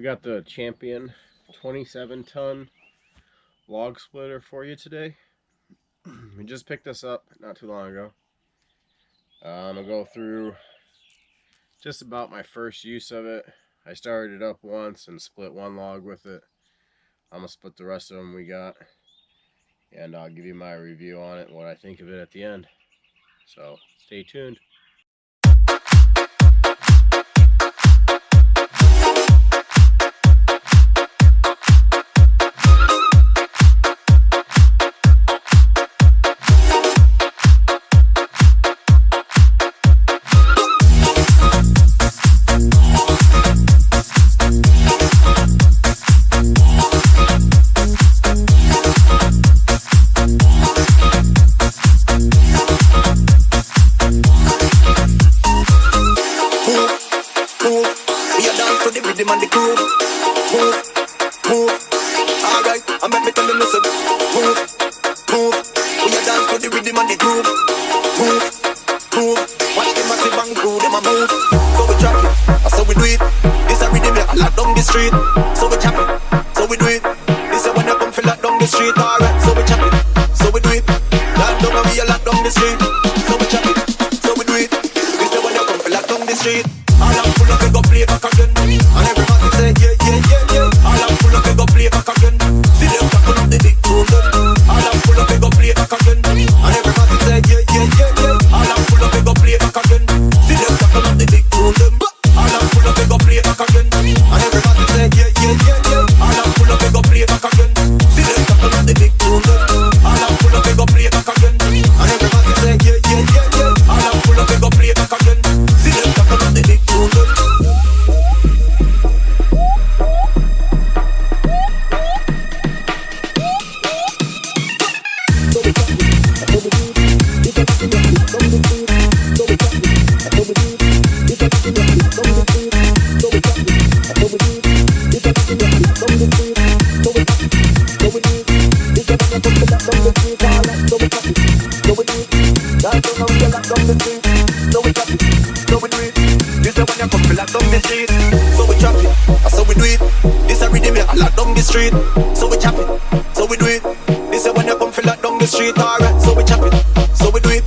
got the Champion 27-ton log splitter for you today. We just picked this up not too long ago. I'm going to go through just about my first use of it. I started it up once and split one log with it. I'm going to split the rest of them we got, and I'll give you my review on it and what I think of it at the end. So stay tuned. And the groove, move, move. Alright, I make me tell them listen. Move, move. We a dance to the rhythm and the groove. Move, move. Watch the massive and crew, them a move. So we drop it, so we do it. This a rhythm I lock down the street. So we chop it, so we do it. This a when you come feel lock down the street. Alright, so we chop it, so we do it. Lock down and we a lock down the street. So we chop it, so we do it. This a when you come feel lock down the street. All I'm full of, we go play back again. And everybody say yeah, yeah, yeah, yeah. All I'm full of, we go play back again. See them tapping up the big tune. All I'm full of, we go play back again. And everybody say yeah, yeah, yeah, yeah. All I'm full of, we go play back again. See them tapping up the big tune. All I'm full of, we go play back again. And everybody say yeah, yeah, yeah, yeah. All I'm full of, we go play back again. See them tapping up the big tune. All I'm full of, we go play back again. And everybody say yeah, yeah, yeah, yeah. All I'm full of, we go play back again. See them tapping up the big tune. Street, so we chop it, so we do it. This is when you come feel lock down the street, alright. So we chop it, so we do it.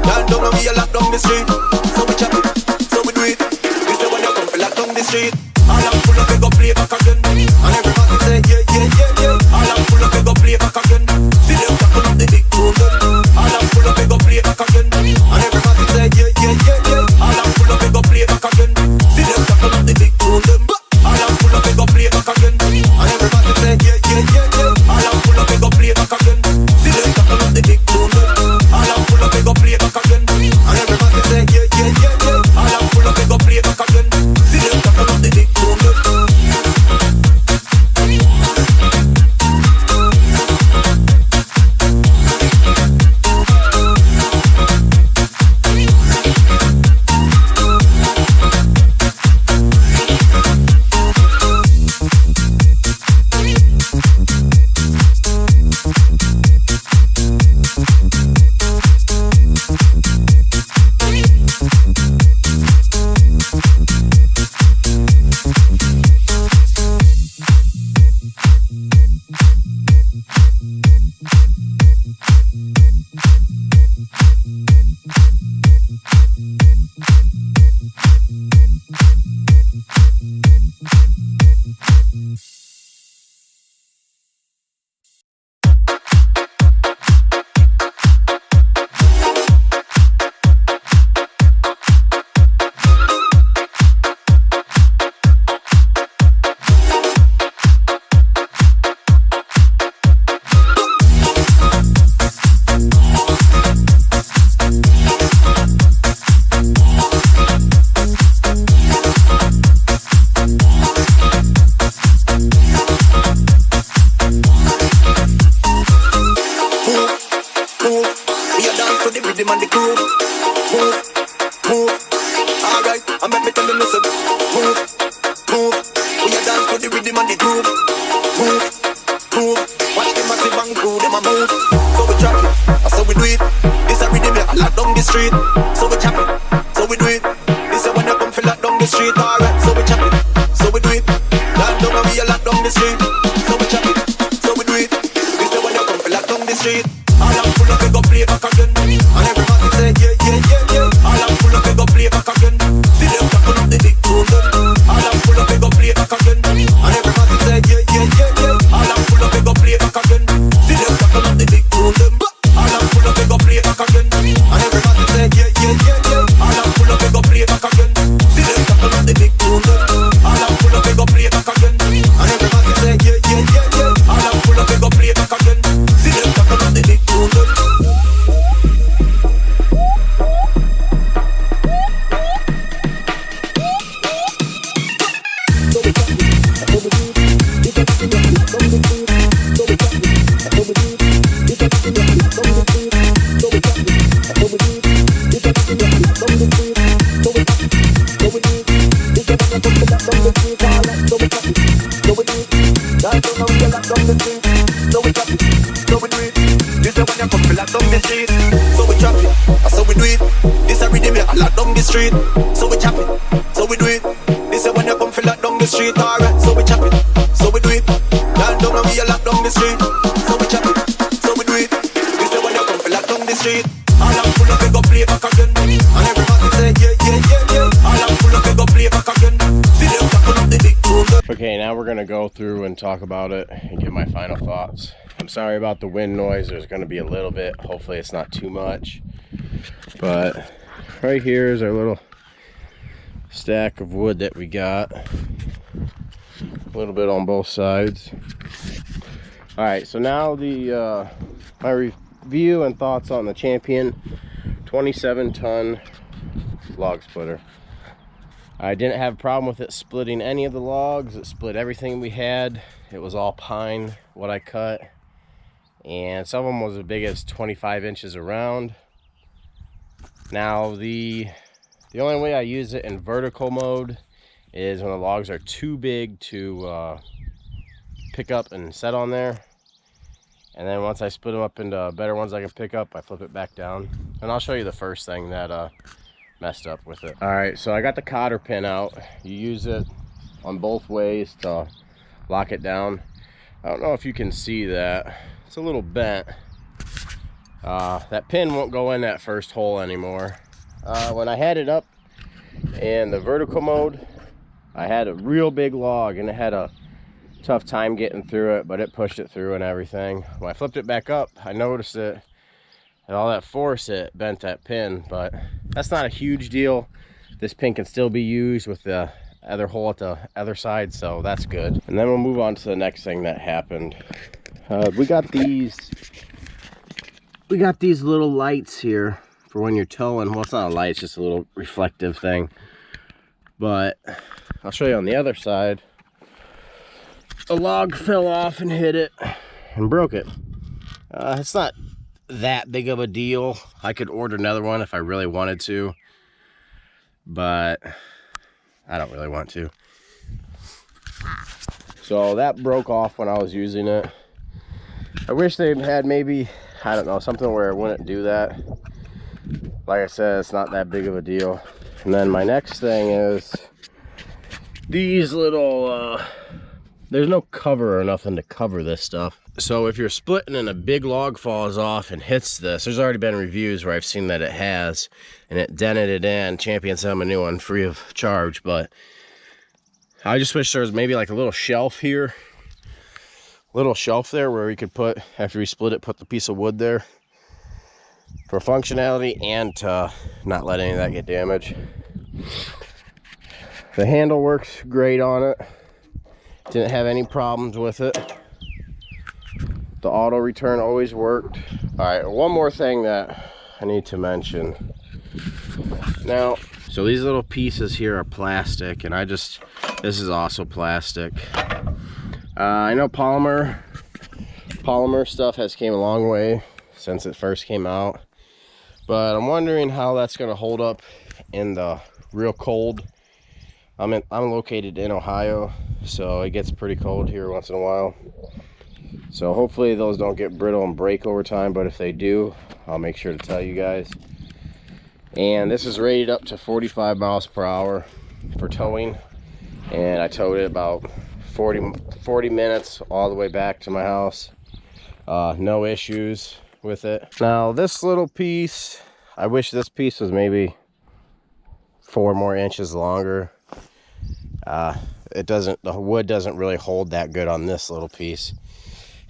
Down down and we a lock down the street, so we chop it, so we do it. This is when you come feel lock down the street. All I'm full of, we go play back again. And everybody say yeah, yeah, yeah, yeah. All I'm full of, we go play back again. See them tapping up the big tune. All I'm full of, we go play back again. And everybody say yeah, yeah, yeah, yeah. All I'm full of, we go play back again. See them tapping up the big tune. All I'm full of, we go play back again. And everybody say yeah, yeah, yeah, yeah. All I'm full of, we go play back again. See them tapping up the big tune. All I'm full of, we go play back again. And everybody say yeah, yeah, yeah, yeah. All I'm full of, we go play back again. See them tapping up the big tune. street, alright, so we chop it, so we do it. Land down the street. All I'm full of, we go play back again. And every man say, yeah, yeah, yeah, yeah. All I'm full of, we go play back again. See them tapping up the big tune them. All I'm full of, we go play back again. And every man say, yeah, yeah, yeah, yeah. All I'm full of, we go play back again. See them tapping up the big tune them. All I'm full of, we go play back again. And every man say, yeah, yeah, yeah, yeah. All I'm full of, we go play back again. See them tapping up the big tune them. All I'm full of, we go play back again. And every man say, yeah, yeah, yeah, yeah. All I'm full of, we go play back again. See them tapping up the big tune them. Street, so we chop it, so we do it. This is when you come feel like down the street, alright, so we chop it, so we do it. Down down and we a lock down the street, so we chop it, so we do it. This is when you come feel like down the street. All I'm full of, we go play back again. And everybody say, yeah, yeah, yeah, yeah. All I'm full of, we go play back again. See them tapping up the big tune. Okay, now we're gonna go through and talk about it and give my final thoughts. I'm sorry about the wind noise. There's gonna be a little bit. Hopefully it's not too much. But right here is our little stack of wood that we got. A little bit on both sides. All right, so now the my review and thoughts on the Champion 27-ton log splitter. I didn't have a problem with it splitting any of the logs. It split everything we had. It was all pine, what I cut. And some of them was as big as 25 inches around. Now the only way I use it in vertical mode is when the logs are too big to pick up and set on there. And then once I split them up into better ones I can pick up, I flip it back down. And I'll show you the first thing that messed up with it. All right, so I got the cotter pin out. You use it on both ways to lock it down. I don't know if you can see that. It's a little bent. That pin won't go in that first hole anymore. When I had it up in the vertical mode, I had a real big log and it had a tough time getting through it, but it pushed it through and everything. When I flipped it back up, I noticed it and all that force, it bent that pin, but that's not a huge deal. This pin can still be used with the other hole at the other side, so that's good. And then we'll move on to the next thing that happened. We got these little lights here for when you're towing. Well, it's not a light, it's just a little reflective thing. But I'll show you on the other side. A log fell off and hit it and broke it. It's not that big of a deal. I could order another one if I really wanted to, but I don't really want to. So that broke off when I was using it. I wish they had maybe, I don't know, something where it wouldn't do that. Like I said, it's not that big of a deal. And then my next thing is these little there's no cover or nothing to cover this stuff. So if you're splitting and a big log falls off and hits this, there's already been reviews where I've seen that it has, and it dented it in. Champion sent me a new one free of charge, but I just wish there was maybe like a little shelf here. Little shelf there where we could put, after we split it, put the piece of wood there for functionality and to not let any of that get damaged. The handle works great on it. Didn't have any problems with it. The auto return always worked. All right, one more thing that I need to mention. Now, so these little pieces here are plastic, and this is also plastic. I know polymer stuff has came a long way since it first came out, but I'm wondering how that's gonna hold up in the real cold. I'm located in Ohio, so it gets pretty cold here once in a while. So hopefully those don't get brittle and break over time, but if they do, I'll make sure to tell you guys. And this is rated up to 45 miles per hour for towing, and I towed it about 40 minutes all the way back to my house. No issues with it. Now this little piece, I wish this piece was maybe 4 more inches longer. The wood doesn't really hold that good on this little piece.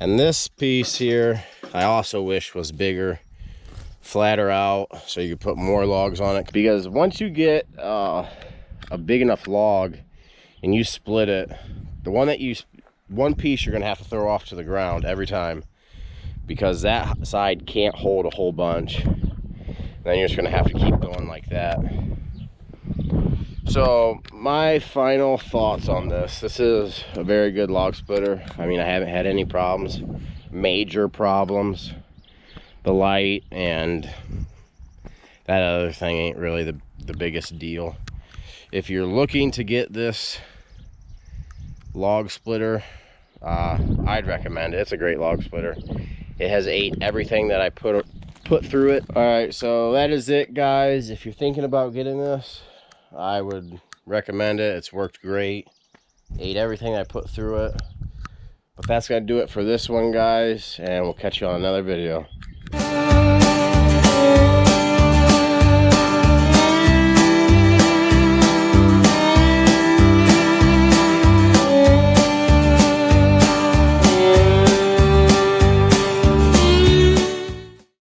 And this piece here, I also wish was bigger, flatter out, so you could put more logs on it. Because once you get a big enough log and you split it, one piece you're gonna have to throw off to the ground every time, because that side can't hold a whole bunch. Then you're just gonna have to keep going like that. So my final thoughts on this is a very good log splitter. I mean, I haven't had any problems, major problems. The light and that other thing ain't really the biggest deal. If you're looking to get this log splitter, I'd recommend it. It's a great log splitter. It has ate everything that I put through it. All right, so that is it, guys. If you're thinking about getting this, I would recommend it. It's worked great. Ate everything I put through it. But that's gonna do it for this one, guys, and we'll catch you on another video.